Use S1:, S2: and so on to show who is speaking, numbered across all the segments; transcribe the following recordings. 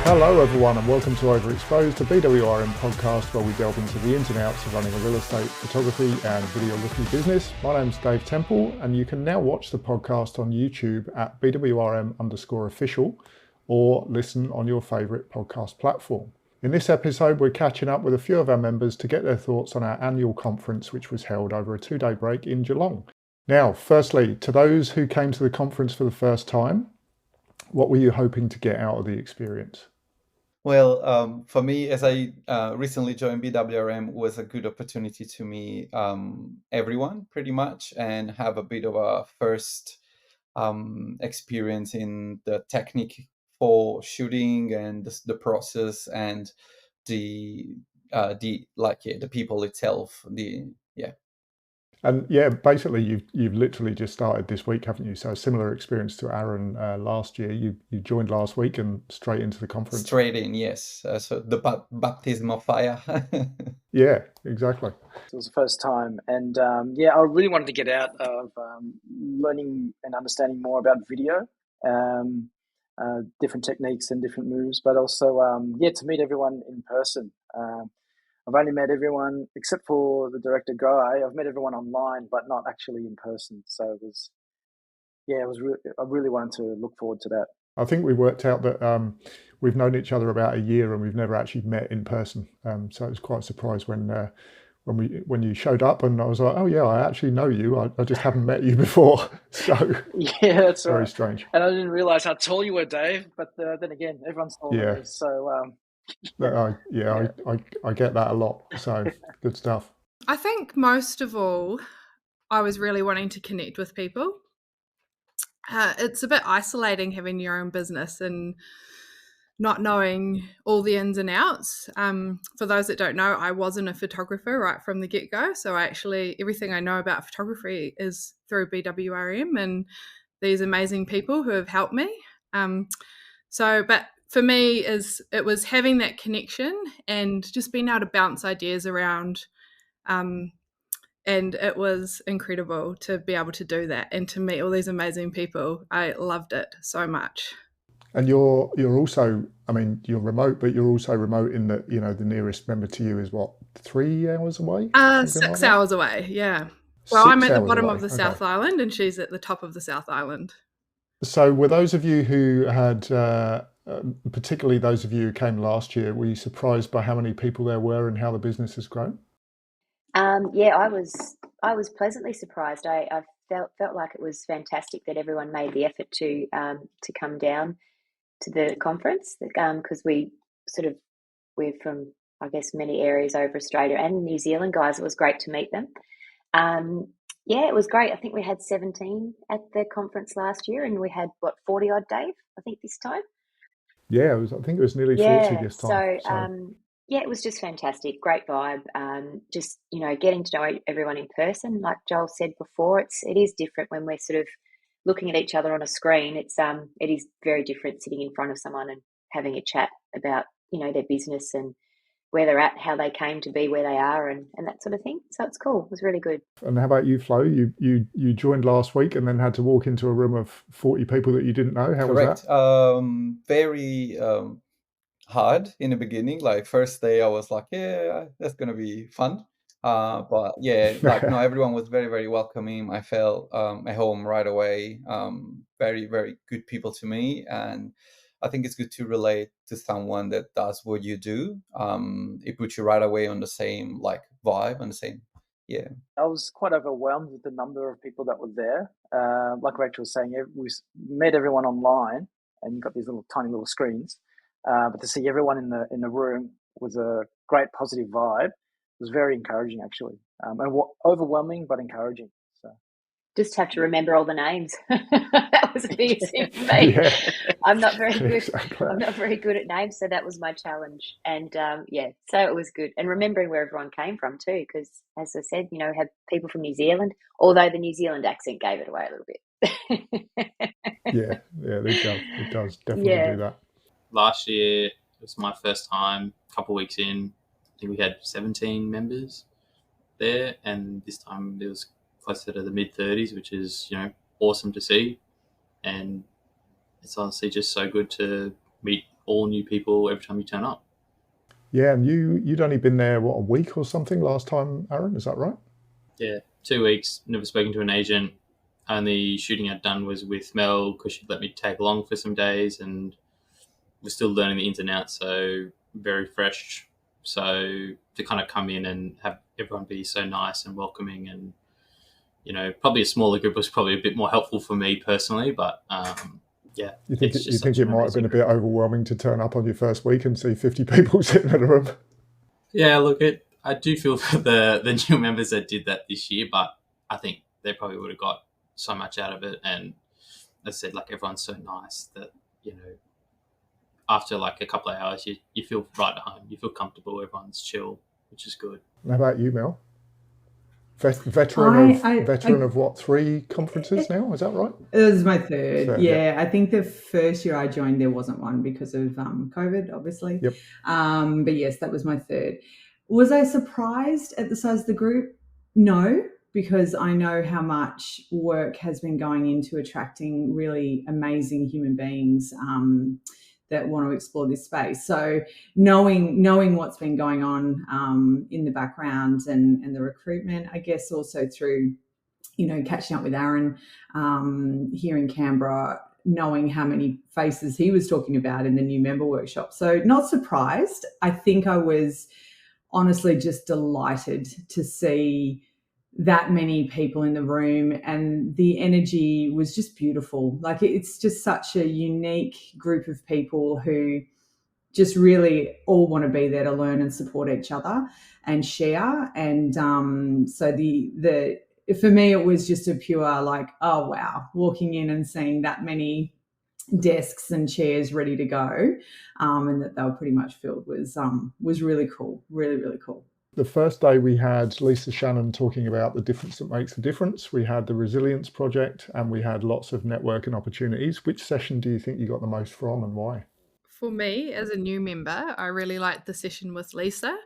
S1: Hello everyone and welcome to Overexposed, a BWRM podcast where we delve into the ins and outs of running a real estate photography and videography business. My name's Dave Temple and you can now watch the podcast on YouTube at BWRM_official or listen on your favourite podcast platform. In this episode we're catching up with a few of our members to get their thoughts on our annual conference which was held over a 2-day break in Geelong. Now, firstly, to those who came to the conference for the first time, what were you hoping to get out of the experience?
S2: Well, for me, as I recently joined BWRM, was a good opportunity to meet everyone pretty much and have a bit of a first experience in the technique for shooting and the process and the people itself.
S1: And yeah, basically you've literally just started this week, haven't you? So a similar experience to Aaron last year. You joined last week and straight into the conference.
S2: Straight in, yes. So the baptism of fire.
S1: Yeah, exactly.
S3: It was the first time, and I really wanted to get out of learning and understanding more about video, different techniques and different moves, but also to meet everyone in person. I've only met everyone except for the director guy. I've met everyone online, but not actually in person. So I really wanted to look forward to that.
S1: I think we worked out that we've known each other about a year and we've never actually met in person. So it was quite a surprise when you showed up and I was like, oh yeah, I actually know you. I just haven't met you before. So
S3: yeah, that's
S1: very
S3: right.
S1: strange.
S3: And I didn't realize how tall you were, Dave. But then again, everyone's taller.
S1: Yeah.
S3: So
S1: I get that a lot. So good stuff.
S4: I think most of all, I was really wanting to connect with people. It's a bit isolating having your own business and not knowing all the ins and outs. For those that don't know, I wasn't a photographer right from the get-go. So everything I know about photography is through BWRM and these amazing people who have helped me. But for me, it was having that connection and just being able to bounce ideas around. And it was incredible to be able to do that and to meet all these amazing people. I loved it so much.
S1: And you're also, I mean, you're remote, but you're also remote in that, you know, the nearest member to you is what, 3 hours away?
S4: 6 hours away, yeah. Well, I'm at the bottom of the South Island and she's at the top of the South Island.
S1: So were those of you who had, particularly those of you who came last year, were you surprised by how many people there were and how the business has grown?
S5: I was pleasantly surprised. I felt like it was fantastic that everyone made the effort to come down to the conference because we're from, I guess, many areas over Australia and New Zealand guys. It was great to meet them. It was great. I think we had 17 at the conference last year and we had 40 odd, Dave, I think this time.
S1: Yeah, I think it was nearly 40 this time.
S5: So it was just fantastic. Great vibe. Just, getting to know everyone in person. Like Joel said before, it is different when we're sort of looking at each other on a screen. It is very different sitting in front of someone and having a chat about, their business and where they're at, how they came to be where they are and that sort of thing. So it's cool. It was really good.
S1: And how about you, Flo? You joined last week and then had to walk into a room of 40 people that you didn't know. How
S2: Correct.
S1: was that?
S2: Very hard in the beginning. Like first day I was like, yeah, that's going to be fun. But yeah, everyone was very, very welcoming. I felt at home right away. Very, very good people to me. And I think it's good to relate to someone that does what you do. It puts you right away on the same vibe and the same. Yeah.
S3: I was quite overwhelmed with the number of people that were there. Like Rachel was saying, we met everyone online and you've got these tiny little screens. But to see everyone in the room was a great positive vibe. It was very encouraging, actually, and overwhelming but encouraging. So
S5: just have to remember all the names. That was a big thing for me.
S1: Yeah.
S5: I'm not very good.
S1: Exactly.
S5: I'm not very good at names, so that was my challenge. And so it was good. And remembering where everyone came from too, because as I said, had people from New Zealand. Although the New Zealand accent gave it away a little bit.
S1: Yeah, it does definitely do that.
S6: Last year, it was my first time, a couple of weeks in. I think we had 17 members there, and this time it was closer to the mid-30s, which is, awesome to see. And it's honestly just so good to meet all new people every time you turn up.
S1: Yeah, and you'd only been there, a week or something last time, Aaron? Is that right?
S6: Yeah, 2 weeks, never spoken to an agent. Only shooting I'd done was with Mel because she'd let me tag along for some days, and we're still learning the ins and outs, so very fresh. So to kind of come in and have everyone be so nice and welcoming, and probably a smaller group was probably a bit more helpful for me personally, but yeah.
S1: You think it might have been a bit overwhelming to turn up on your first week and see 50 people sitting in a room?
S6: Yeah, look, I do feel for the new members that did that this year, but I think they probably would have got so much out of it. And as I said, like, everyone's so nice that, after like a couple of hours, you feel right at home. You feel comfortable. Everyone's chill, which is good.
S1: How about you, Mel? Veteran of what, 3 conferences now? Is that right?
S7: It was my third. Yeah. I think the first year I joined, there wasn't one because of COVID, obviously.
S1: Yep.
S7: But yes, that was my third. Was I surprised at the size of the group? No, because I know how much work has been going into attracting really amazing human beings that want to explore this space. So knowing what's been going on in the background and the recruitment, I guess also through, catching up with Aaron here in Canberra, knowing how many faces he was talking about in the new member workshop. So not surprised. I think I was honestly just delighted to see that many people in the room, and the energy was just beautiful. Like, it's just such a unique group of people who just really all want to be there to learn and support each other and share. And so the for me, it was just a pure like, oh wow, walking in and seeing that many desks and chairs ready to go, and that they were pretty much filled was really cool, really, really cool.
S1: The first day we had Lisa Shannon talking about the difference that makes the difference. We had the Resilience Project, and we had lots of networking opportunities. Which session do you think you got the most from, and why?
S4: For me, as a new member, I really liked the session with Lisa.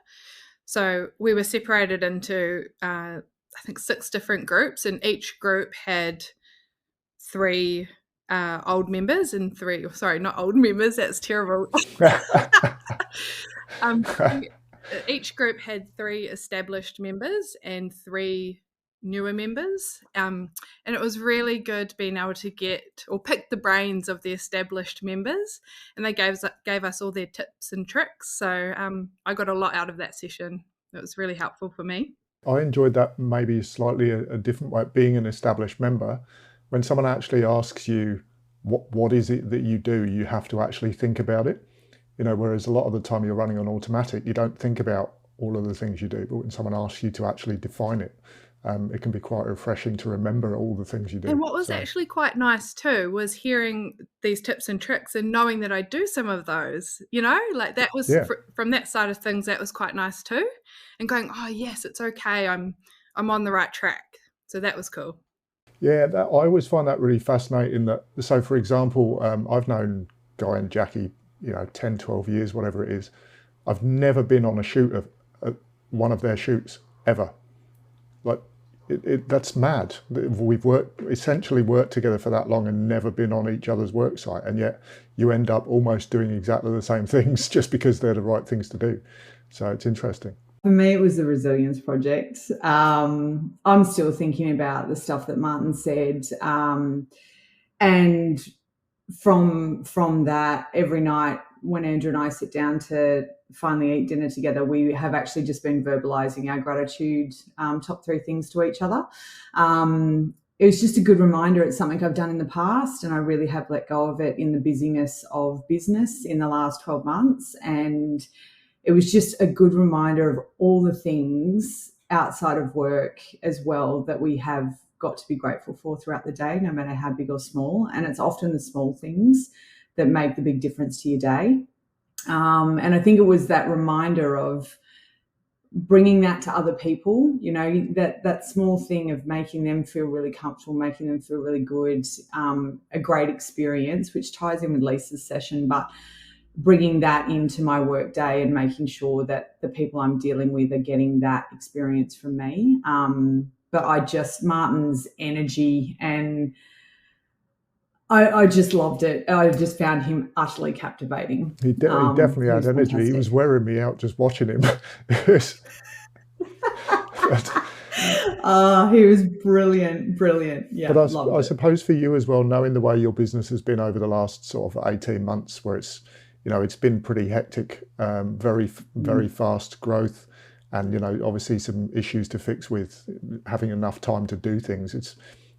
S4: So we were separated into, I think, 6 different groups, and each group had 3 old members and 3, sorry, not old members, that's terrible. Each group had 3 established members and 3 newer members, and it was really good being able to get or pick the brains of the established members, and they gave us all their tips and tricks. So I got a lot out of that session. It was really helpful for me.
S1: I enjoyed that, maybe slightly a different way. Being an established member, when someone actually asks you what is it that you do, you have to actually think about it. Whereas a lot of the time you're running on automatic, you don't think about all of the things you do. But when someone asks you to actually define it, it can be quite refreshing to remember all the things you do.
S4: And what was actually quite nice too was hearing these tips and tricks and knowing that I do some of those, like that was from that side of things, that was quite nice too. And going, oh yes, it's okay, I'm on the right track. So that was cool. Yeah,
S1: I always find that really fascinating. So for example, I've known Guy and Jackie 10, 12 years, whatever it is. I've never been on a shoot of one of their shoots ever. Like, that's mad. We've essentially worked together for that long and never been on each other's work site, and yet you end up almost doing exactly the same things just because they're the right things to do. So it's interesting.
S7: For me, it was the Resilience Project. I'm still thinking about the stuff that Martin said, and from that, every night when Andrew and I sit down to finally eat dinner together, we have actually just been verbalizing our gratitude, top 3 things to each other. It was just a good reminder. It's something I've done in the past, and I really have let go of it in the busyness of business in the last 12 months. And it was just a good reminder of all the things outside of work as well that we have got to be grateful for throughout the day, no matter how big or small. And it's often the small things that make the big difference to your day. And I think it was that reminder of bringing that to other people, that small thing of making them feel really comfortable, making them feel really good, a great experience, which ties in with Lisa's session, but bringing that into my work day and making sure that the people I'm dealing with are getting that experience from me. But Martin's energy, and I just loved it. I just found him utterly captivating.
S1: He definitely had energy.
S7: Fantastic.
S1: He was wearing me out just watching him.
S7: He was brilliant. Yeah,
S1: but
S7: loved
S1: I
S7: it.
S1: suppose for you as well, knowing the way your business has been over the last sort of 18 months, where it's been pretty hectic, very fast growth, and obviously some issues to fix with having enough time to do things.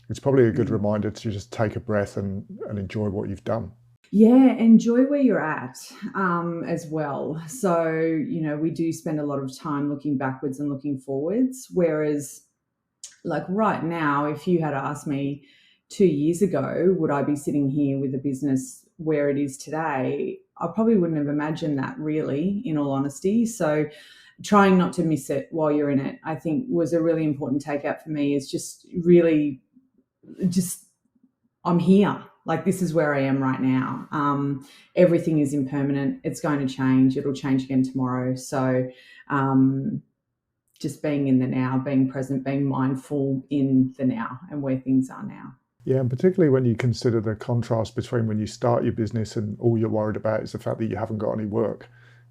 S1: It's probably a good reminder to just take a breath and enjoy what you've done.
S7: Yeah, enjoy where you're at as well. So, we do spend a lot of time looking backwards and looking forwards. Whereas, like right now, if you had asked me 2 years ago, would I be sitting here with a business where it is today? I probably wouldn't have imagined that, really, in all honesty. So trying not to miss it while you're in it, I think, was a really important takeout for me. Is just really I'm here. Like, this is where I am right now. Everything is impermanent. It's going to change. It'll change again tomorrow. So just being in the now, being present, being mindful in the now and where things are now.
S1: Yeah, and particularly when you consider the contrast between when you start your business and all you're worried about is the fact that you haven't got any work.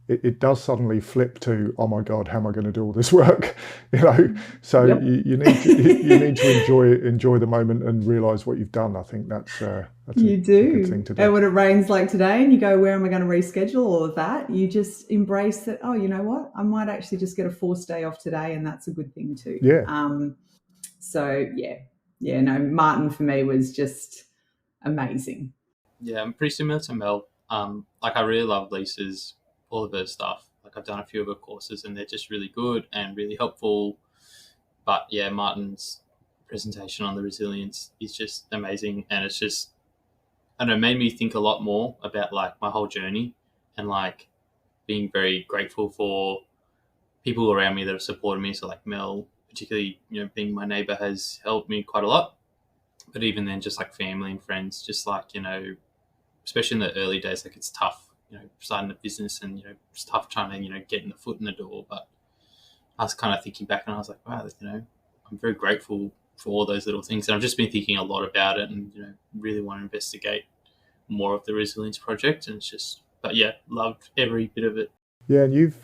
S1: It does suddenly flip to, oh my God, how am I going to do all this work? So
S7: Yep.
S1: you need to enjoy the moment and realise what you've done. I think that's a good thing to do.
S7: And when it rains like today and you go, where am I going to reschedule all of that? You just embrace that, oh, you know what? I might actually just get a forced day off today, and that's a good thing too.
S1: Yeah.
S7: Martin for me was just amazing.
S6: Yeah, I'm pretty similar to Mel. I really love Lisa's, all of her stuff. Like, I've done a few of her courses and they're just really good and really helpful. But yeah, Martin's presentation on the resilience is just amazing, and it's just, I don't know, made me think a lot more about like my whole journey and like being very grateful for people around me that have supported me. So like Mel, particularly, being my neighbor, has helped me quite a lot. But even then, just like family and friends, just like, especially in the early days, like it's tough, starting a business, and, it's tough trying to, getting the foot in the door. But I was kind of thinking back and I was like, wow, I'm very grateful for all those little things. And I've just been thinking a lot about it and, really want to investigate more of the Resilience Project. And it's just, but yeah, loved every bit of it.
S1: Yeah, and you've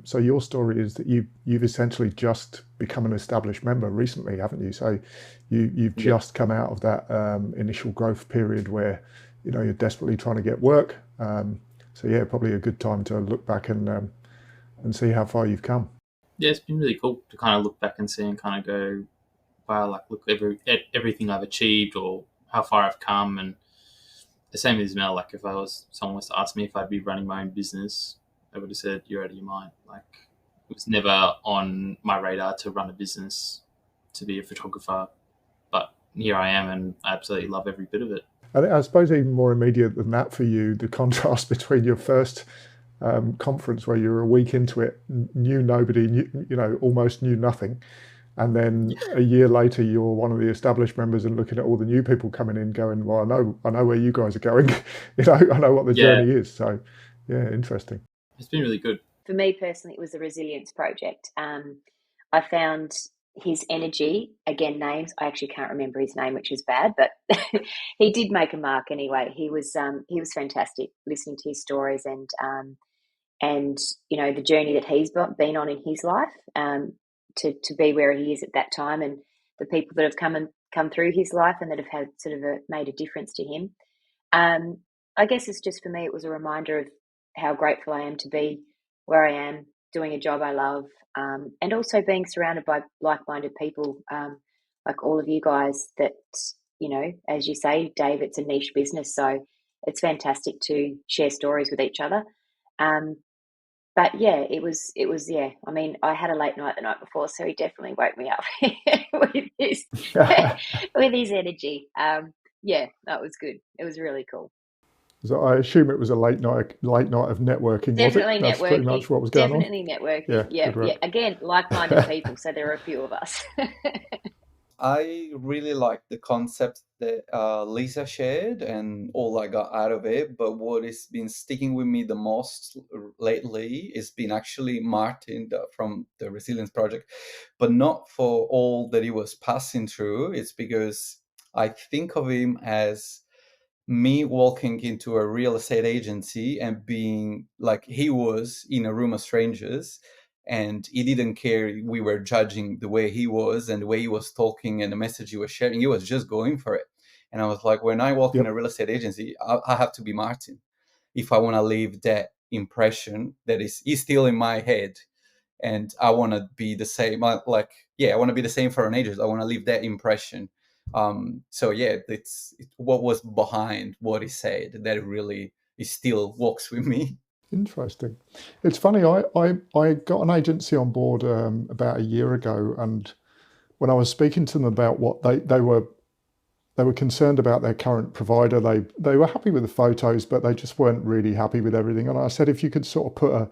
S1: so your story is that you've essentially just become an established member recently, haven't you? So you've just come out of that initial growth period where you're desperately trying to get work. So yeah, probably a good time to look back and see how far you've come.
S6: Yeah, it's been really cool to kind of look back and see and kind of go, wow, like look at everything I've achieved or how far I've come. And the same as Mel, like if someone was to ask me if I'd be running my own business, I would have said, you're out of your mind. Like, it was never on my radar to run a business, to be a photographer. But here I am, and I absolutely love every bit of it.
S1: I suppose even more immediate than that for you, the contrast between your first conference where you were a week into it, knew nobody, almost knew nothing. And then a year later, you're one of the established members and looking at all the new people coming in going, well, I know where you guys are going. I know what the journey is. So, yeah, interesting.
S6: It's been really good.
S5: For me personally, it was the Resilience Project. I found his energy, again, names, I actually can't remember his name, which is bad, but he did make a mark anyway. He was fantastic, listening to his stories and the journey that he's been on in his life, to be where he is at that time, and the people that have come through his life and that have had sort of made a difference to him. I guess it's just, for me, it was a reminder of how grateful I am to be where I am, doing a job I love, and also being surrounded by like-minded people, like all of you guys that, as you say, Dave, it's a niche business, so it's fantastic to share stories with each other. But yeah, it was, yeah. I mean, I had a late night the night before, so he definitely woke me up with his energy. Yeah, that was good. It was really cool.
S1: So I assume it was a late night of networking.
S5: Definitely
S1: was it? That's
S5: networking.
S1: Pretty much what was going on.
S5: Definitely networking. Yeah. Again, like-minded people. So there are a few of us.
S2: I really like the concept that Lisa shared and all I got out of it. But what has been sticking with me the most lately has been actually Martin from the Resilience Project, but not for all that he was passing through. It's because I think of him as me walking into a real estate agency and being like, he was in a room of strangers and he didn't care. We were judging the way he was and the way he was talking and the message he was sharing. He was just going for it. And I was like, when I walk in a real estate agency, I have to be Martin if I want to leave that impression that is still in my head. And I want to be the same. I want to be the same for an agent. I want to leave that impression. So yeah, it's what was behind what he said that really it still walks with me.
S1: Interesting. It's funny. I got an agency on board about a year ago, and when I was speaking to them about what they were concerned about their current provider, they were happy with the photos, but they just weren't really happy with everything. And I said, if you could sort of put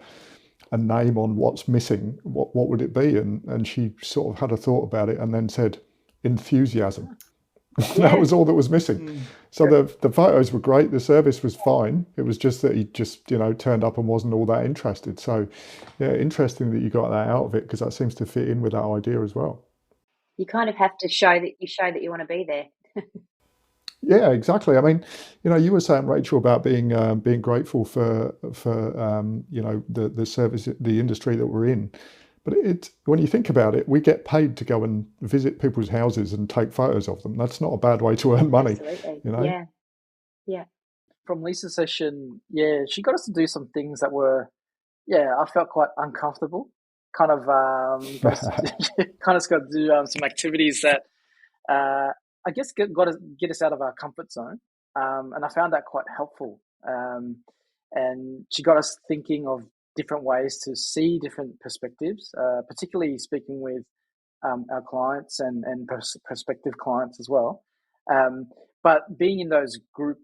S1: a name on what's missing, what would it be? And she sort of had a thought about it and then said enthusiasm. That was all that was missing. So the photos were great, the service was fine. It was just that he just turned up and wasn't all that interested. So yeah, interesting that you got that out of it, because that seems to fit in with that idea as well.
S5: You kind of have to show that you want to be there.
S1: Yeah, exactly. I mean, you were saying, Rachel, about being grateful for the service, the industry that we're in. But when you think about it, we get paid to go and visit people's houses and take photos of them. That's not a bad way to earn money.
S5: Absolutely. Yeah.
S3: From Lisa's session, she got us to do some things that were, I felt quite uncomfortable. Kind of got to do some activities that I guess got to get us out of our comfort zone, and I found that quite helpful. And she got us thinking of different ways to see different perspectives, particularly speaking with our clients and prospective clients as well. But being in those group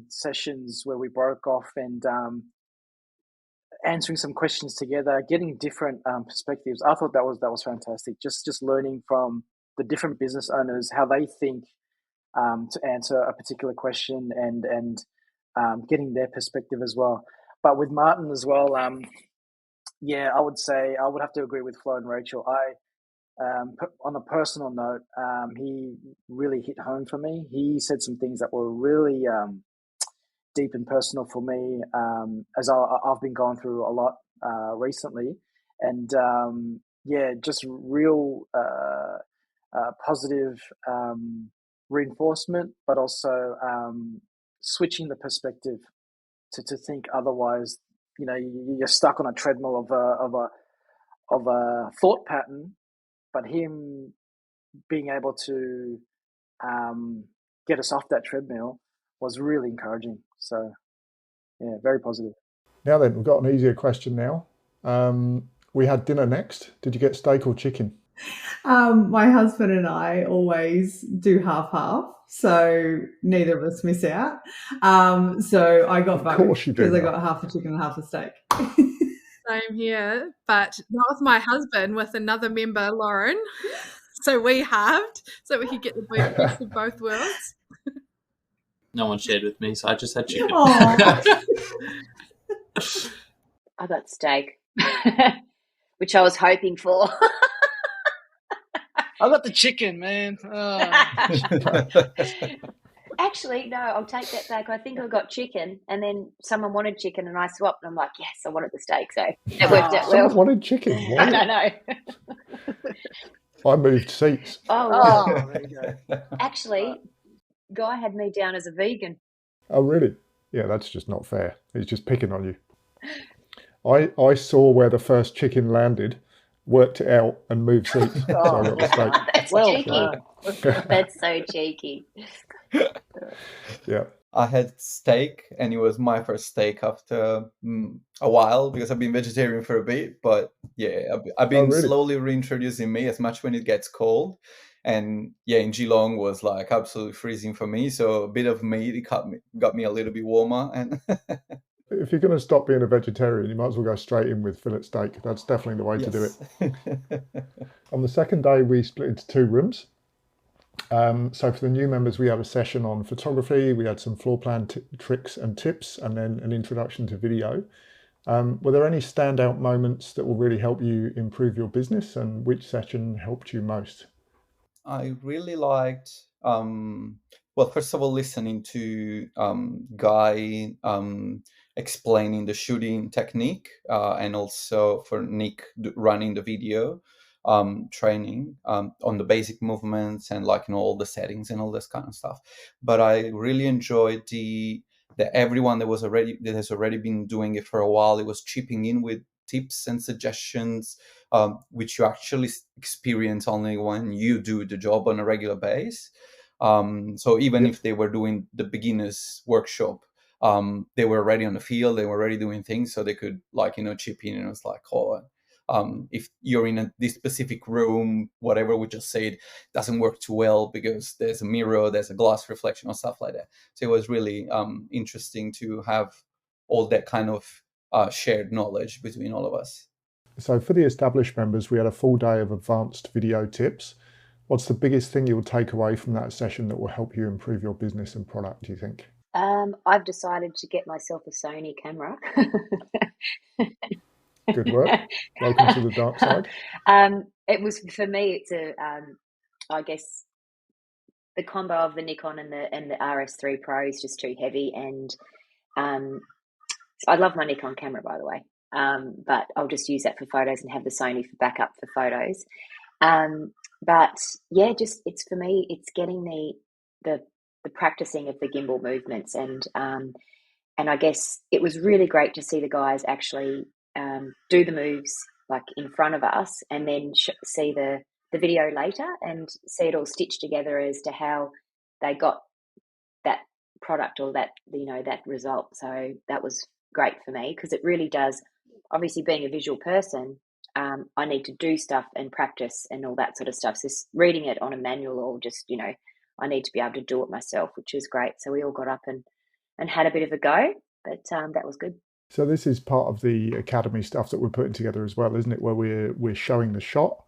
S3: sessions where we broke off and answering some questions together, getting different perspectives, I thought that was fantastic. Just learning from the different business owners, how they think to answer a particular question, and getting their perspective as well. But with Martin as well, I would say I would have to agree with Flo and Rachel. On a personal note, he really hit home for me. He said some things that were really deep and personal for me, as I've been going through a lot recently, and just real positive reinforcement, but also switching the perspective to think otherwise. You're stuck on a treadmill of a thought pattern, but him being able to get us off that treadmill was really encouraging. So yeah, very positive.
S1: Now then, we've got an easier question now. We had dinner next. Did you get steak or chicken?
S7: My husband and I always do half, so neither of us miss out. So I got both, because I got half the chicken and half the steak.
S4: Same here, but not with my husband, with another member, Lauren. So we halved, so we could get the best of both worlds.
S6: No one shared with me, so I just had chicken.
S5: I got steak, which I was hoping for.
S3: I got the chicken, man.
S5: Actually, no, I'll take that back. I think I got chicken, and then someone wanted chicken, and I swapped. And I'm like, yes, I wanted the steak, so it worked out well.
S1: Someone wanted chicken.
S5: I don't know.
S1: I moved seats.
S5: Oh, there you go. Actually, Guy had me down as a vegan.
S1: Oh, really? Yeah, that's just not fair. He's just picking on you. I saw where the first chicken landed, worked it out, and moved seats. So I got the steak.
S5: That's cheeky. That's so cheeky.
S1: Yeah.
S2: I had steak, and it was my first steak after a while, because I've been vegetarian for a bit. But yeah, I've been slowly reintroducing meat as much when it gets cold. And yeah, in Geelong was like absolutely freezing for me. So a bit of meat got me a little bit warmer. And
S1: if you're going to stop being a vegetarian, you might as well go straight in with fillet steak. That's definitely the way to do it. On the second day, we split into 2 rooms. So for the new members, we had a session on photography. We had some floor plan tricks and tips, and then an introduction to video. Were there any standout moments that will really help you improve your business, and which session helped you most?
S2: I really liked, well, first of all, listening to Guy explaining the shooting technique, and also for Nick running the video training on the basic movements and all the settings and all this kind of stuff. But I really enjoyed that everyone that has already been doing it for a while, it was chipping in with tips and suggestions, which you actually experience only when you do the job on a regular basis. So even if they were doing the beginners workshop, they were already on the field, they were already doing things, so they could chip in. And it was like, if you're in this specific room, whatever we just said doesn't work too well because there's a mirror, there's a glass reflection or stuff like that. So it was really interesting to have all that kind of shared knowledge between all of us.
S1: So for the established members, we had a full day of advanced video tips. What's the biggest thing you'll take away from that session that will help you improve your business and product, do you think?
S5: I've decided to get myself a Sony camera.
S1: Good work. Welcome to the dark side.
S5: It was, for me, it's I guess the combo of the Nikon and the RS3 Pro is just too heavy, and I love my Nikon camera, by the way, but I'll just use that for photos and have the Sony for backup for photos. But yeah, just it's, for me, it's getting the practicing of the gimbal movements, and I guess it was really great to see the guys actually do the moves in front of us, and then see the video later and see it all stitched together as to how they got that product or that that result. So that was great for me, because it really does, obviously being a visual person, I need to do stuff and practice and all that sort of stuff. So reading it on a manual, or just I need to be able to do it myself, which is great. So we all got up and had a bit of a go, but that was good.
S1: So this is part of the academy stuff that we're putting together as well, isn't it? Where we're showing the shot,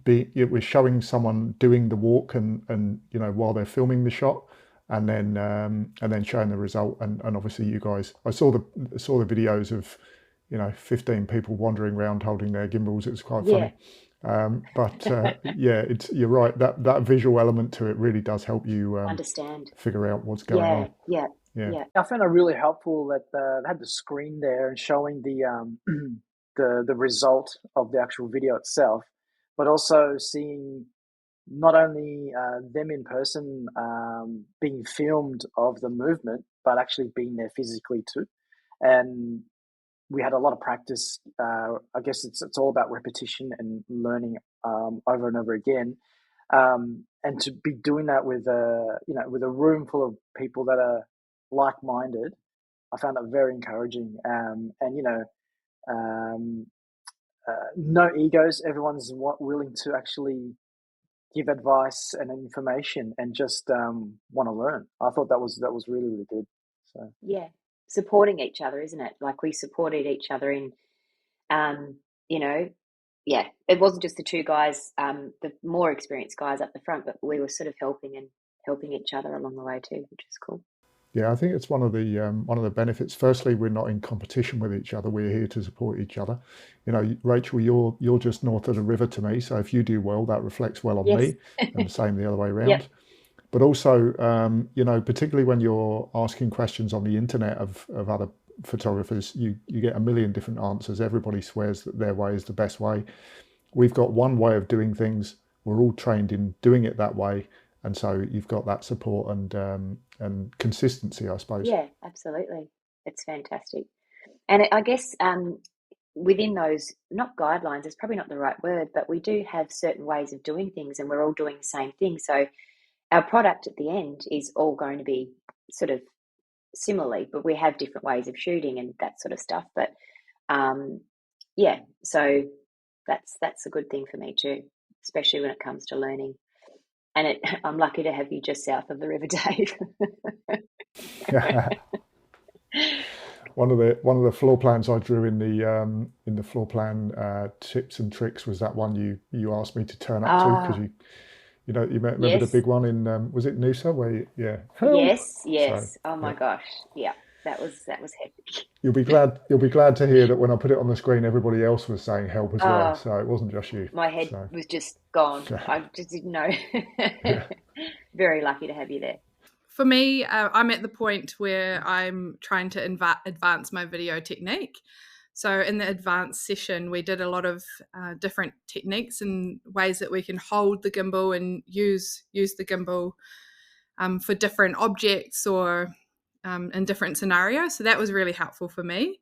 S1: we're showing someone doing the walk and while they're filming the shot, and then showing the result. And obviously you guys, I saw the videos of 15 people wandering around holding their gimbals. It was quite funny. Yeah. You're right, that visual element to it really does help you
S5: understand,
S1: figure out what's going on.
S5: Yeah.
S3: I found it really helpful that they had the screen there and showing the result of the actual video itself, but also seeing not only them in person being filmed of the movement, but actually being there physically too. And we had a lot of practice. I guess it's all about repetition and learning over and over again. And to be doing that with with a room full of people that are like-minded, I found that very encouraging. And no egos. Everyone's willing to actually give advice and information, and just want to learn. I thought that was really, really good. So
S5: yeah, supporting each other, isn't it? We supported each other in, it wasn't just the two guys, the more experienced guys up the front, but we were sort of helping each other along the way too, which is cool.
S1: Yeah, I think it's one of the benefits. Firstly, we're not in competition with each other. We're here to support each other. Rachel, you're just north of the river to me, so if you do well, that reflects well on me, and the same the other way around. Yep. But also, particularly when you're asking questions on the internet of other photographers, you get a million different answers. Everybody swears that their way is the best way. We've got one way of doing things. We're all trained in doing it that way. And so you've got that support and consistency, I suppose.
S5: Yeah, absolutely. It's fantastic. And I guess within those, not guidelines, it's probably not the right word, but we do have certain ways of doing things, and we're all doing the same thing. So our product at the end is all going to be sort of similarly, but we have different ways of shooting and that sort of stuff. But so that's a good thing for me too, especially when it comes to learning. And I'm lucky to have you just south of the river, Dave.
S1: One of the floor plans I drew in the floor plan tips and tricks was that one you asked me to turn up to, because you remember the big one in was it Noosa where
S5: Yes. So, oh my gosh, yeah. That was hectic.
S1: You'll be glad to hear that when I put it on the screen, everybody else was saying help as well. So it wasn't just you.
S5: My head was just gone. I just didn't know. very lucky to have you there.
S4: For me, I'm at the point where I'm trying to advance my video technique. So in the advanced session, we did a lot of different techniques and ways that we can hold the gimbal and use the gimbal for different objects or in different scenarios. So that was really helpful for me.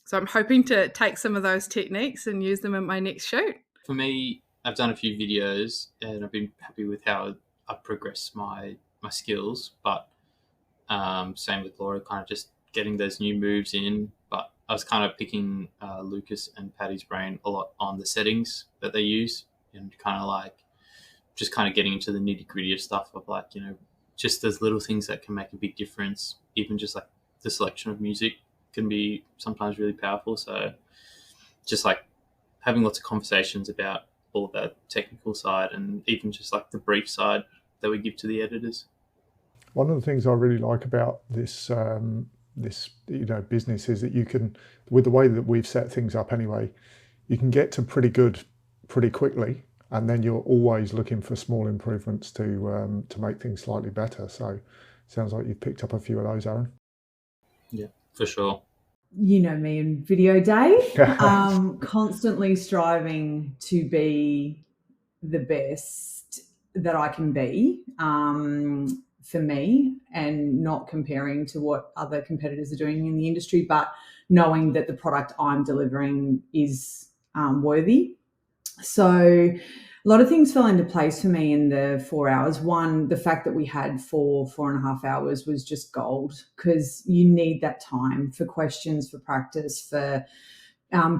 S4: So I'm hoping to take some of those techniques and use them in my next shoot.
S6: For me, I've done a few videos and I've been happy with how I've progressed my skills, but same with Laura, kind of just getting those new moves in. But I was kind of picking Lucas and Paddy's brain a lot on the settings that they use, and kind of like just kind of getting into the nitty gritty of stuff of like, just those little things that can make a big difference. Even just like the selection of music can be sometimes really powerful. So just like having lots of conversations about all that technical side and even just like the brief side that we give to the editors.
S1: One of the things I really like about this business is that you can, with the way that we've set things up anyway, you can get to pretty good pretty quickly, and then you're always looking for small improvements to make things slightly better. So sounds like you've picked up a few of those, Aaron.
S6: Yeah, for sure.
S7: You know me in video day, constantly striving to be the best that I can be for me, and not comparing to what other competitors are doing in the industry, but knowing that the product I'm delivering is worthy. So a lot of things fell into place for me in the 4 hours. One, the fact that we had 4.5 hours was just gold, because you need that time for questions, for practice, for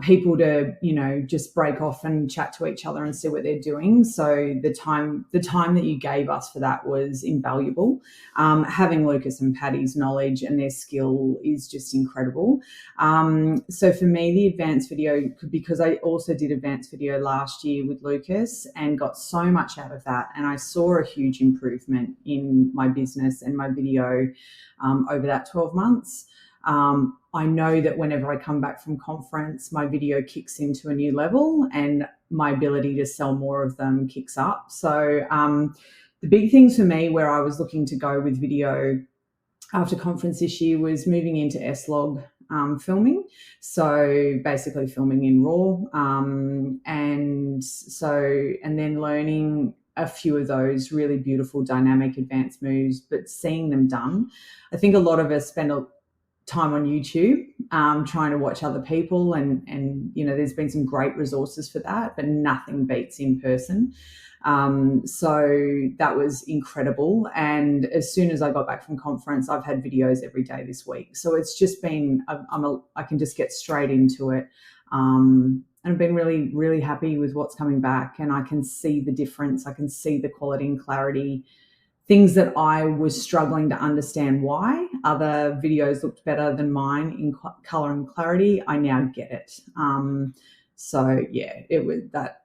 S7: people to, just break off and chat to each other and see what they're doing. So the time that you gave us for that was invaluable. Having Lucas and Paddy's knowledge and their skill is just incredible. So for me, the advanced video, because I also did advanced video last year with Lucas and got so much out of that, and I saw a huge improvement in my business and my video over that 12 months. I know that whenever I come back from conference, my video kicks into a new level and my ability to sell more of them kicks up. So the big things for me where I was looking to go with video after conference this year was moving into S-Log filming. So basically filming in RAW. And then learning a few of those really beautiful dynamic advanced moves, but seeing them done. I think a lot of us spend time on YouTube trying to watch other people, and there's been some great resources for that, but nothing beats in person. So that was incredible. And as soon as I got back from conference, I've had videos every day this week. So it's just been, I can just get straight into it. And I've been really, really happy with what's coming back, and I can see the difference. I can see the quality and clarity. Things that I was struggling to understand why other videos looked better than mine in color and clarity, I now get it. That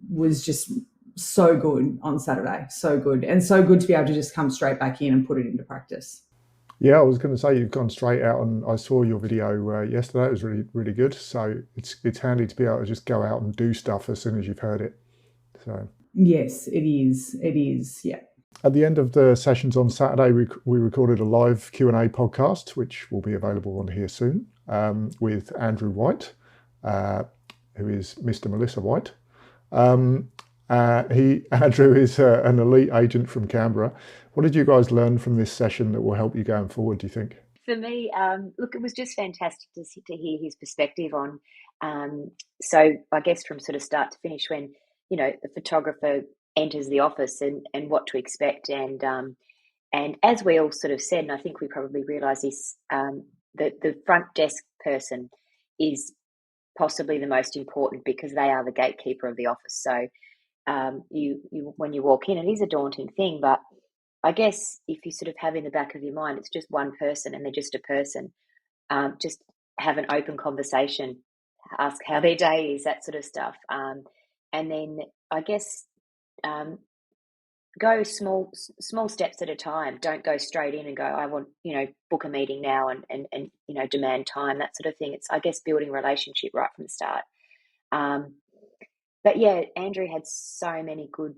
S7: was just so good on Saturday, so good, and so good to be able to just come straight back in and put it into practice.
S1: Yeah, I was going to say you've gone straight out, and I saw your video yesterday. It was really, really good. So it's handy to be able to just go out and do stuff as soon as you've heard it. So
S7: yes, it is. It is. Yeah.
S1: At the end of the sessions on Saturday, we recorded a live Q&A podcast, which will be available on here soon, with Andrew White, who is Mr. Melissah White. Andrew is an elite agent from Canberra. What did you guys learn from this session that will help you going forward, do you think?
S5: For me, look, it was just fantastic to hear his perspective on, so I guess from sort of start to finish, when, the photographer enters the office and what to expect. And as we all sort of said, and I think we probably realise this, the front desk person is possibly the most important, because they are the gatekeeper of the office. So you when you walk in, it is a daunting thing, but I guess if you sort of have in the back of your mind, it's just one person and they're just a person, just have an open conversation, ask how their day is, that sort of stuff. And then I guess go small steps at a time. Don't go straight in and go, I want, book a meeting now and demand time, that sort of thing. It's, I guess, building a relationship right from the start. But yeah, Andrew had so many good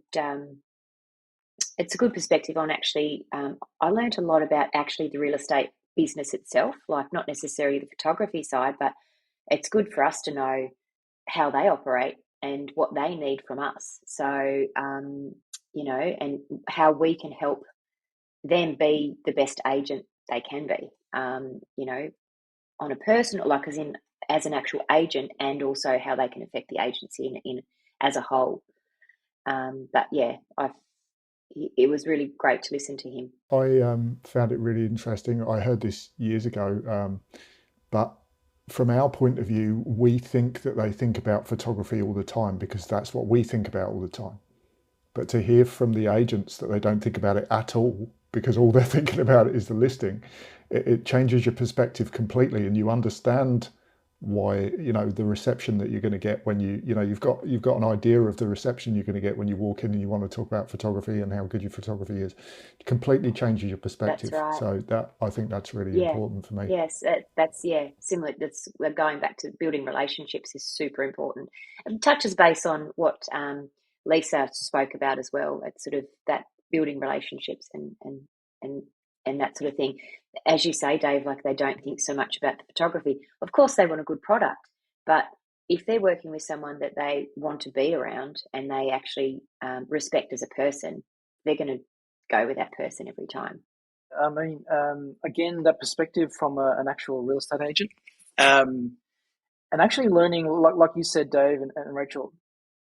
S5: it's a good perspective on actually. I learned a lot about actually the real estate business itself, like not necessarily the photography side, but it's good for us to know how they operate and what they need from us. So, and how we can help them be the best agent they can be, on a personal, like as an actual agent, and also how they can affect the agency in as a whole. But yeah, it was really great to listen to him.
S1: I found it really interesting. I heard this years ago, but from our point of view, we think that they think about photography all the time because that's what we think about all the time. But to hear from the agents that they don't think about it at all because all they're thinking about is the listing, it changes your perspective completely, and you understand why, the reception that you're going to get when you've got an idea of the reception you're going to get when you walk in and you want to talk about photography and how good your photography is. It completely changes your perspective.
S5: That's right.
S1: So I think that's really important for me.
S5: Yes, that's similar. That's going back to building relationships is super important. It touches base on what Lisa spoke about as well. It's sort of that building relationships and that sort of thing. As you say, Dave, like they don't think so much about the photography. Of course, they want a good product, but if they're working with someone that they want to be around and they actually respect as a person, they're going to go with that person every time.
S3: I mean, again, that perspective from an actual real estate agent, and actually learning, like you said, Dave and Rachel,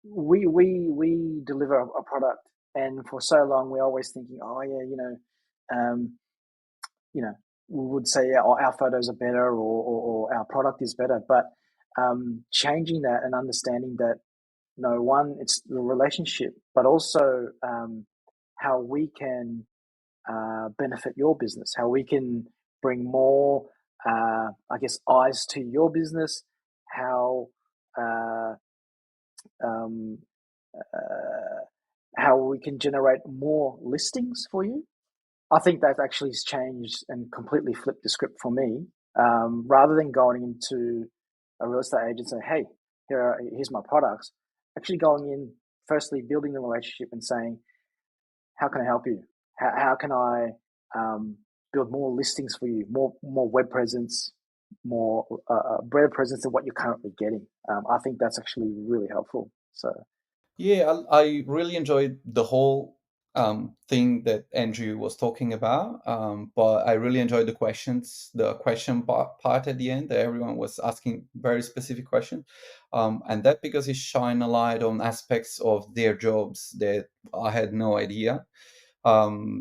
S3: we deliver a product, and for so long we're always thinking, oh yeah, we would say our photos are better or our product is better, but changing that and understanding that one, it's the relationship, but also how we can benefit your business, how we can bring more, eyes to your business, how we can generate more listings for you. I think that actually has changed and completely flipped the script for me. Rather than going into a real estate agent and say, hey, here's my products, actually going in, firstly, building the relationship and saying, how can I help you? How can I build more listings for you, more web presence, more better presence than what you're currently getting? I think that's actually really helpful. So,
S2: yeah, I really enjoyed the whole thing that Andrew was talking about, but I really enjoyed the question part at the end. That everyone was asking very specific questions, and that because it shined a light on aspects of their jobs that I had no idea. How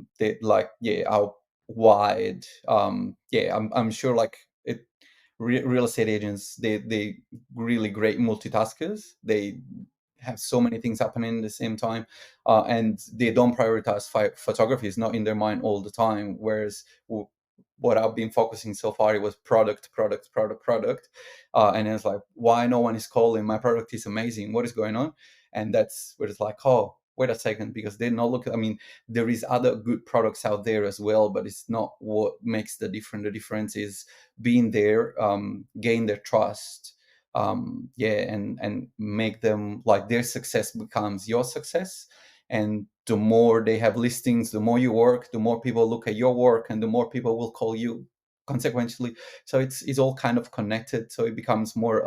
S2: wide. I'm sure real estate agents, they really great multitaskers. They have so many things happening at the same time, and they don't prioritize photography. It's not in their mind all the time. Whereas what I've been focusing so far, it was product, and it's like, why no one is calling? My product is amazing. What is going on? And that's where it's like, oh, wait a second, because they're not looking. I mean, there is other good products out there as well, but it's not what makes the difference. The difference is being there, gain their trust, and make them like their success becomes your success. And the more they have listings, the more you work, the more people look at your work, and the more people will call you consequentially. So it's all kind of connected. So it becomes more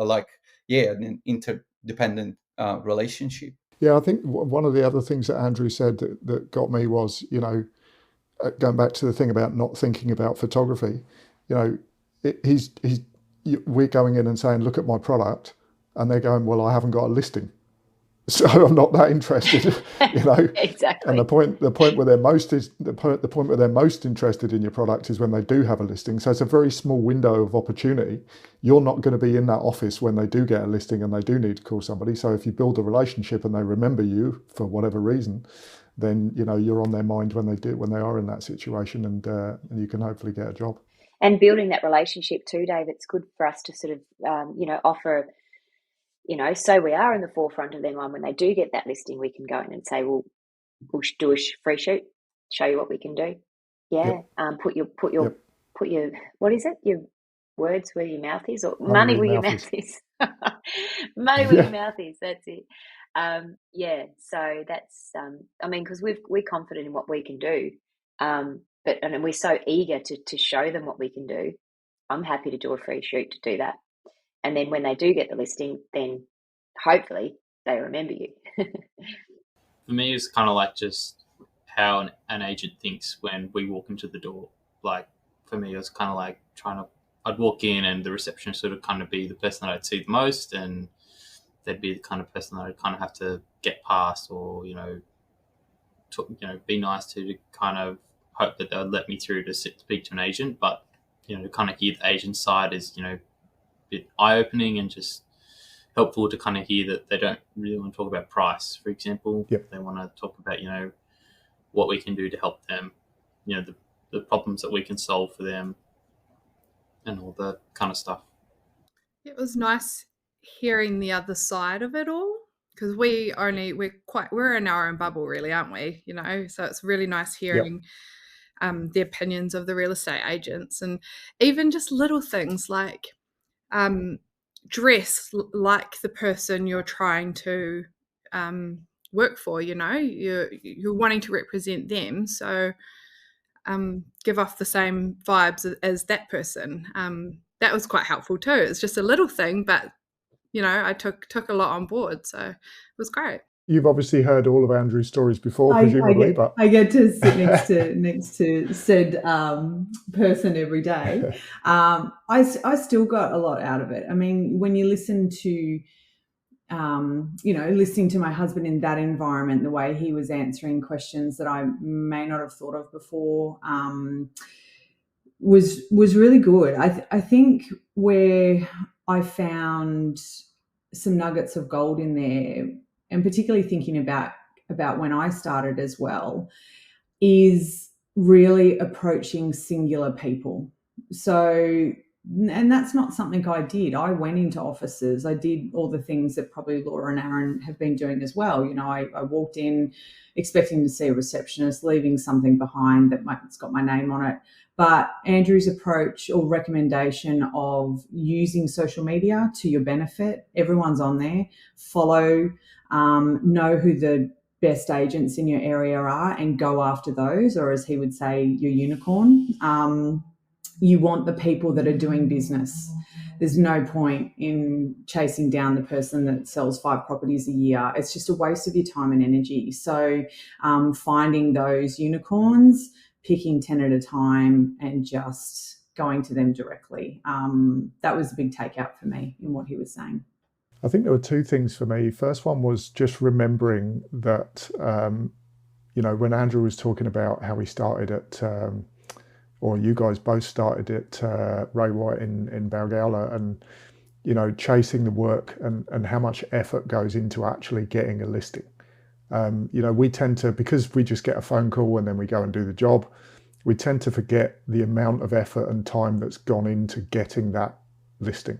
S2: an interdependent relationship.
S1: Yeah, I think one of the other things that Andrew said that got me was, going back to the thing about not thinking about photography, we're going in and saying, look at my product, and they're going, well, I haven't got a listing, so I'm not that interested.
S5: Exactly.
S1: And the point where they're most interested in your product is when they do have a listing. So it's a very small window of opportunity. You're not going to be in that office when they do get a listing and they do need to call somebody. So if you build a relationship and they remember you for whatever reason, then you're on their mind when they are in that situation, and you can hopefully get a job.
S5: And building that relationship too, Dave, it's good for us to sort of offer, so we are in the forefront of their mind. When they do get that listing, we can go in and say, well, we'll do a free shoot, show you what we can do. Yeah. Yep. Put your what is it? Your words where your mouth is, or money where your mouth is. Money where your mouth is. That's it. Yeah, so that's I mean, because we're confident in what we can do, but and we're so eager to show them what we can do. I'm happy to do a free shoot to do that, and then when they do get the listing, then hopefully they remember you.
S6: For me, it's kind of like just how an agent thinks when we walk into the door. Like for me, it was kind of like I'd walk in and the receptionist sort of kind of be the person that I'd see the most, and they'd be the kind of person that I'd kind of have to get past, or be nice to kind of hope that they'll let me through to speak to an agent. But to kind of hear the agent side is a bit eye opening and just helpful to kind of hear that they don't really want to talk about price, for example.
S1: Yep.
S6: They want to talk about what we can do to help them, the problems that we can solve for them, and all that kind of stuff.
S4: It was nice hearing the other side of it all, because we're in our own bubble, really, aren't we? So it's really nice hearing the opinions of the real estate agents, and even just little things like dress like the person you're trying to work for. You're wanting to represent them, so give off the same vibes as that person. That was quite helpful too. It's just a little thing, but I took a lot on board, so it was great.
S1: You've obviously heard all of Andrew's stories before, presumably, but
S7: I get to sit next to said person every day. I still got a lot out of it. I mean, when you listen to listening to my husband in that environment, the way he was answering questions that I may not have thought of before, was really good. I think where I found some nuggets of gold in there, and particularly thinking about when I started as well, is really approaching singular people. So, and that's not something I did. I went into offices. I did all the things that probably Laura and Aaron have been doing as well. I walked in expecting to see a receptionist, leaving something behind it's got my name on it. But Andrew's approach or recommendation of using social media to your benefit, everyone's on there, follow, know who the best agents in your area are and go after those, or as he would say, your unicorn. You want the people that are doing business. There's no point in chasing down the person that sells 5 properties a year. It's just a waste of your time and energy. So finding those unicorns, picking 10 at a time and just going to them directly. That was a big takeout for me in what he was saying.
S1: I think there were 2 things for me. First one was just remembering that, when Andrew was talking about how he started at, or you guys both started at Ray White in Balgowlah, and, chasing the work and how much effort goes into actually getting a listing. We tend to, because we just get a phone call and then we go and do the job, we tend to forget the amount of effort and time that's gone into getting that listing.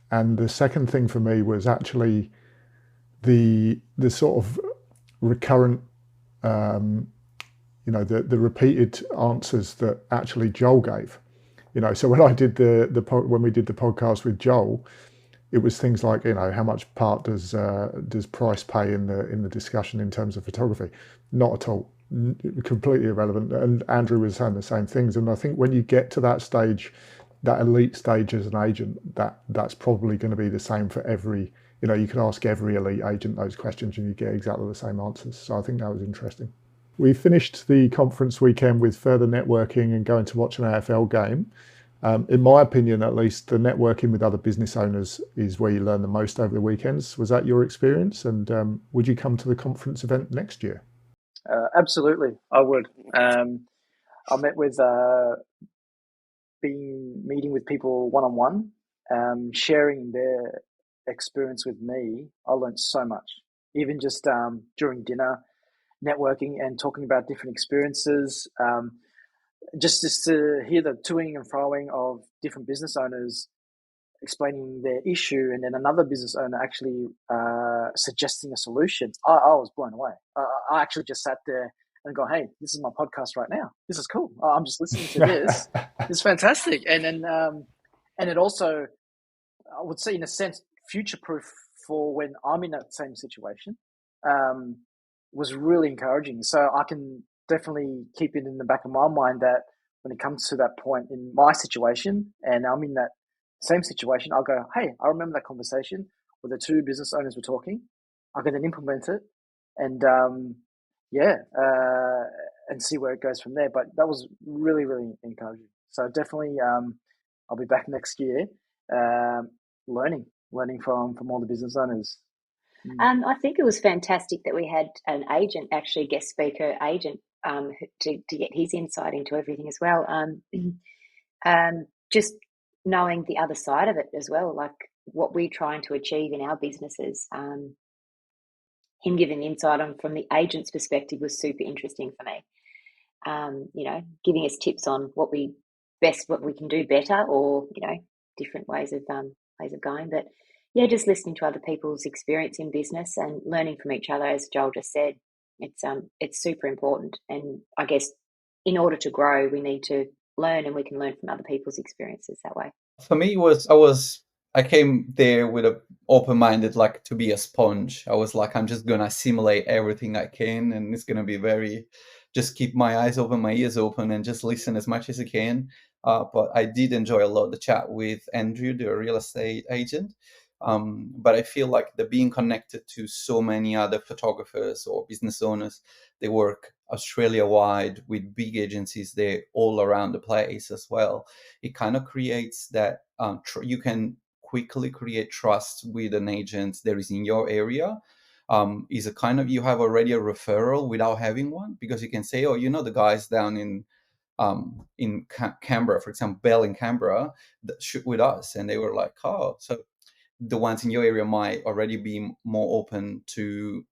S1: And the second thing for me was actually the sort of recurrent, the repeated answers that actually Joel gave. So when I did when we did the podcast with Joel, it was things like, how much part does price play in the discussion in terms of photography? Not at all, completely irrelevant. And Andrew was saying the same things. And I think when you get to that stage, that elite stage as an agent, that's probably going to be the same for every, you can ask every elite agent those questions and you get exactly the same answers. So I think that was interesting. We finished the conference weekend with further networking and going to watch an AFL game. In my opinion, at least, the networking with other business owners is where you learn the most over the weekends. Was that your experience? And would you come to the conference event next year?
S3: Absolutely, I would. I met with meeting with people one-on-one, sharing their experience with me. I learned so much, even just during dinner, networking and talking about different experiences. Just to hear the toing and froing of different business owners explaining their issue, and then another business owner actually suggesting a solution. I was blown away. I actually just sat there and go, "Hey, this is my podcast right now. This is cool. I'm just listening to this. It's fantastic." And then, and it also, I would say, in a sense, future-proof for when I'm in that same situation was really encouraging. So I can definitely keep it in the back of my mind that when it comes to that point in my situation and I'm in that same situation, I'll go, hey, I remember that conversation where the two business owners were talking. I can then implement it and and see where it goes from there. But that was really, really encouraging. So definitely I'll be back next year learning from all the business owners.
S5: I think it was fantastic that we had an agent, actually guest speaker agent, to get his insight into everything as well. Just knowing the other side of it as well, like what we're trying to achieve in our businesses. Him giving insight on from the agent's perspective was super interesting for me. Giving us tips on what we can do better, or different ways of going. But yeah, just listening to other people's experience in business and learning from each other, as Joel just said, it's super important. And I guess in order to grow, we need to learn, and we can learn from other people's experiences that way.
S2: For me, I came there with a open-minded, like, to be a sponge. I was like, I'm just gonna assimilate everything I can, and it's gonna be just keep my eyes open, my ears open, and just listen as much as I can. But I did enjoy a lot the chat with Andrew, the real estate agent. But I feel like the being connected to so many other photographers or business owners, they work Australia-wide with big agencies there all around the place as well. It kind of creates that you can quickly create trust with an agent that is in your area. Is a kind of, you have already a referral without having one, because you can say, oh, the guys down in Canberra, for example, Bell in Canberra, that shoot with us, and they were like, oh, so the ones in your area might already be more open to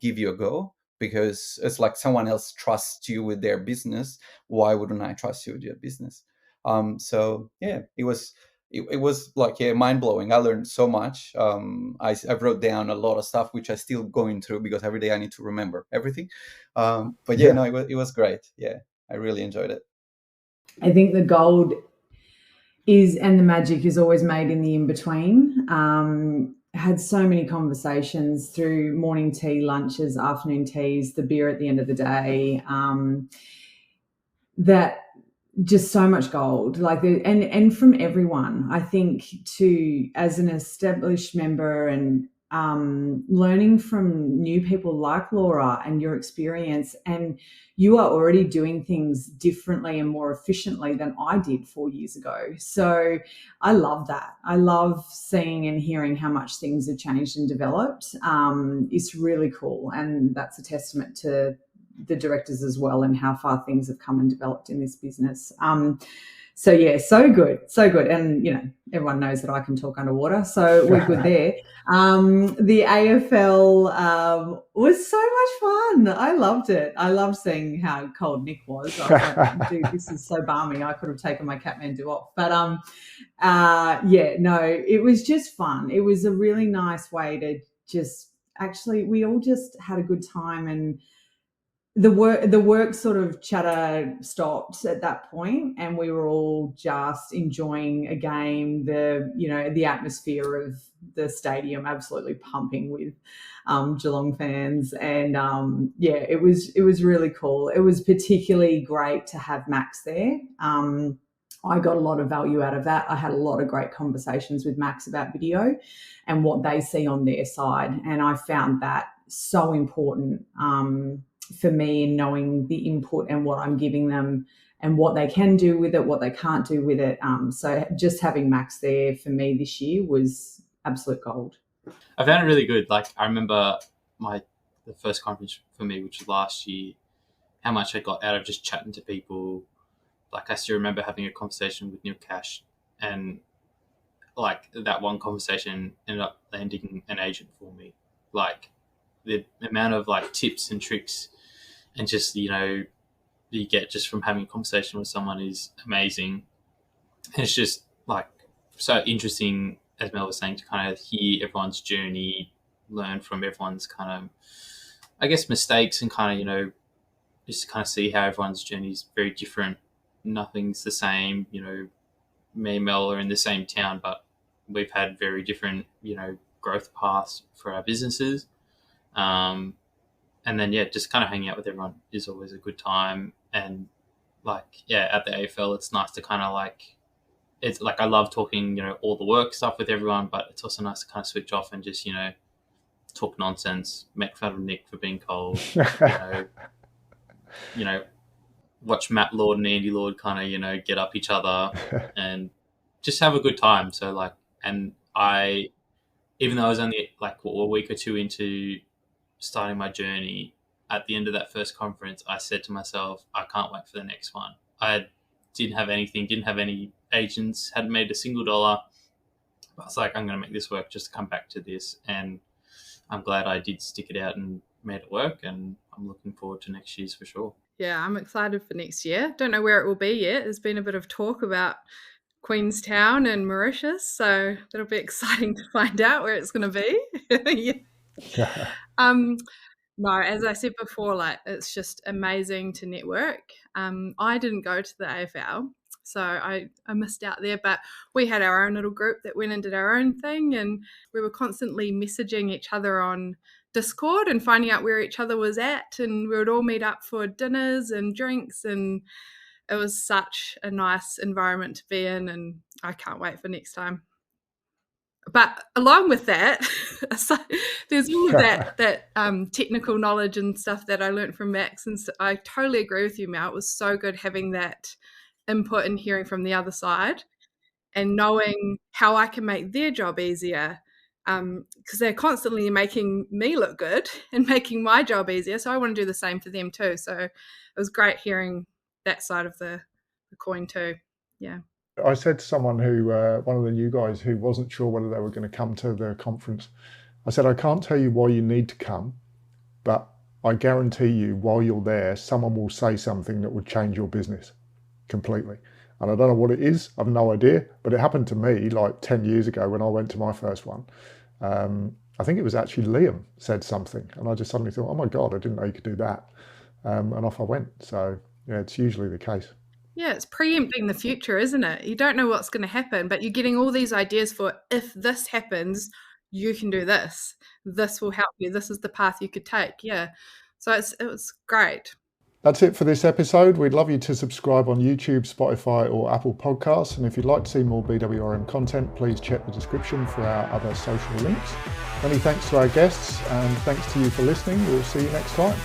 S2: give you a go, because it's like someone else trusts you with their business. Why wouldn't I trust you with your business? So yeah, it was like, yeah, mind blowing. I learned so much. I wrote down a lot of stuff which I still going through, because every day I need to remember everything. But yeah, no, it was great. Yeah, I really enjoyed it.
S7: I think the gold is, and the magic is always made in the in-between. Had so many conversations through morning tea, lunches, afternoon teas, the beer at the end of the day, that just so much gold, like and from everyone. I think as an established member and learning from new people like Laura and your experience, and you are already doing things differently and more efficiently than I did 4 years ago. So I love that. I love seeing and hearing how much things have changed and developed. It's really cool, and that's a testament to the directors as well, and how far things have come and developed in this business. So yeah, so good. And everyone knows that I can talk underwater, so we're good there. The AFL was so much fun. I loved it. I loved seeing how cold Nick was. I was like, dude, this is so balmy. I could have taken my Kathmandu off. But it was just fun. It was a really nice way to just, actually, we all just had a good time, and the work sort of chatter stopped at that point, and we were all just enjoying a game, the atmosphere of the stadium absolutely pumping with Geelong fans, and it was really cool. It was particularly great to have Max there. I got a lot of value out of that. I had a lot of great conversations with Max about video and what they see on their side, and I found that so important for me in knowing the input and what I'm giving them and what they can do with it, what they can't do with it. So just having Max there for me this year was absolute gold.
S6: I found it really good. Like, I remember the first conference for me, which was last year, how much I got out of just chatting to people. Like, I still remember having a conversation with Neil Cash, and like that one conversation ended up landing an agent for me. Like, the amount of like tips and tricks and just, you get just from having a conversation with someone is amazing. And it's just like so interesting, as Mel was saying, to kind of hear everyone's journey, learn from everyone's kind of, I guess, mistakes, and kind of, just to kind of see how everyone's journey is very different. Nothing's the same. Me and Mel are in the same town, but we've had very different, growth paths for our businesses. And then, just kind of hanging out with everyone is always a good time. And at the AFL, it's nice to kind of it's I love talking, all the work stuff with everyone, but it's also nice to kind of switch off and just, talk nonsense, make fun of Nick for being cold, watch Matt Lord and Andy Lord kind of, get up each other and just have a good time. So and even though I was only a week or two into starting my journey, at the end of that first conference, I said to myself, I can't wait for the next one. I didn't have anything, didn't have any agents, hadn't made a single dollar. I was like, I'm going to make this work just to come back to this. And I'm glad I did stick it out and made it work. And I'm looking forward to next year's for sure.
S4: Yeah, I'm excited for next year. Don't know where it will be yet. There's been a bit of talk about Queenstown and Mauritius, so that'll be exciting to find out where it's going to be. No, as I said before, it's just amazing to network. I didn't go to the AFL, so I missed out there, but we had our own little group that went and did our own thing, and we were constantly messaging each other on Discord and finding out where each other was at, and we would all meet up for dinners and drinks, and it was such a nice environment to be in, and I can't wait for next time. But along with that, there's all of that technical knowledge and stuff that I learned from Max, and so I totally agree with you, Mel. It was so good having that input and hearing from the other side and knowing how I can make their job easier, because they're constantly making me look good and making my job easier. So I want to do the same for them too. So it was great hearing that side of the coin too. Yeah.
S1: I said to someone who, one of the new guys who wasn't sure whether they were going to come to the conference, I said, I can't tell you why you need to come, but I guarantee you while you're there, someone will say something that would change your business completely. And I don't know what it is. I've no idea, but it happened to me 10 years ago when I went to my first one. I think it was actually Liam said something, and I just suddenly thought, oh my God, I didn't know you could do that. And off I went. So yeah, it's usually the case.
S4: Yeah, it's preempting the future, isn't it? You don't know what's going to happen, but you're getting all these ideas for if this happens, you can do this. This will help you. This is the path you could take. Yeah. So it was great.
S1: That's it for this episode. We'd love you to subscribe on YouTube, Spotify or Apple Podcasts. And if you'd like to see more BWRM content, please check the description for our other social links. Many thanks to our guests and thanks to you for listening. We'll see you next time.